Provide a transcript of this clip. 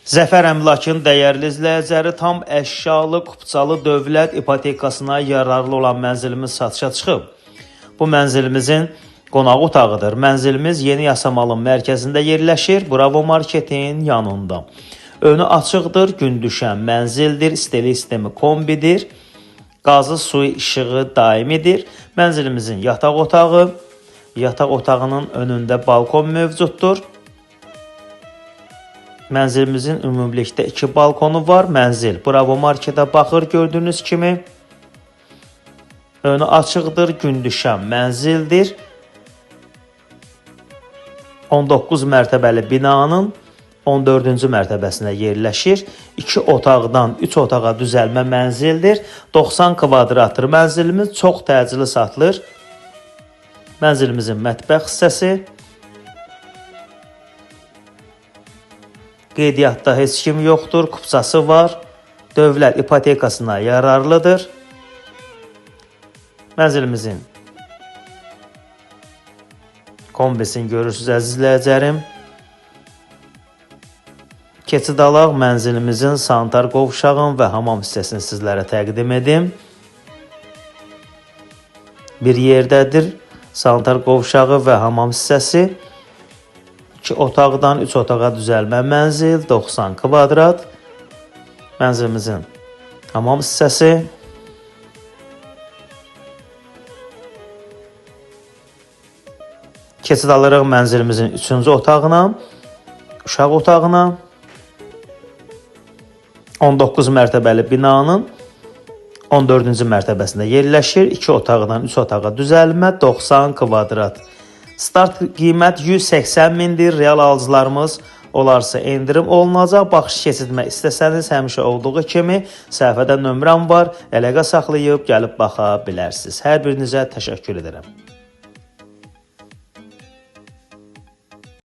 Zəfər əmlakın dəyərli izləyiciləri, tam əşyalı Kupçalı dövlət ipotekasına yararlı olan mənzilimiz satışa çıxıb. Bu mənzilimizin qonaq otağıdır. Mənzilimiz Yeni Yasamalın mərkəzində yerləşir, Bravo Marketin yanında. Önü açıqdır, gün düşən mənzildir, istili sistemi kombidir, qazı suyu işığı daimidir. Mənzilimizin yataq otağının önündə balkon mövcuddur. Mənzilimizin ümumilikdə 2 balkonu var. Mənzil Bravo Marketə baxır gördüyünüz kimi. Önü açıqdır, gün düşən mənzildir. 19 mərtəbəli binanın 14-cü mərtəbəsində yerləşir. 2 otaqdan 3 otağa düzəlmə mənzildir. 90 kvadratdır mənzilimiz, çox təcili satılır. Mənzilimizin mətbəx hissəsi. Qeydiyyatda heç kim yoxdur, kupçası var. Dövlət ipotekasına yararlıdır. Mənzilimizin kombisini görürsünüz əziz izləyicilərim. Keçid alaq mənzilimizin sanitar qovşağın və hamam hissəsini sizlərə təqdim edim. Bir yerdədir sanitar qovşağı və hamam hissəsi. 2 otaqdan 3 otağa düzəlmə mənzil, 90 kvadrat. Mənzilimizin hamam hissəsi. Keçid alırıq mənzilimizin 3-cü otağına, uşaq otağına. 19 mərtəbəli binanın 14-cü mərtəbəsində yerləşir. 2 otaqdan 3 otağa düzəlmə, 90 kvadrat. Start qiymət 180 mindir. Real alıcılarımız olarsa endirim olunacaq. Baxış keçirmək istəsəniz həmişə olduğu kimi səhifədə nömrəm var. Əlaqə saxlayıb gəlib baxa bilərsiniz. Hər birinizə təşəkkür edirəm.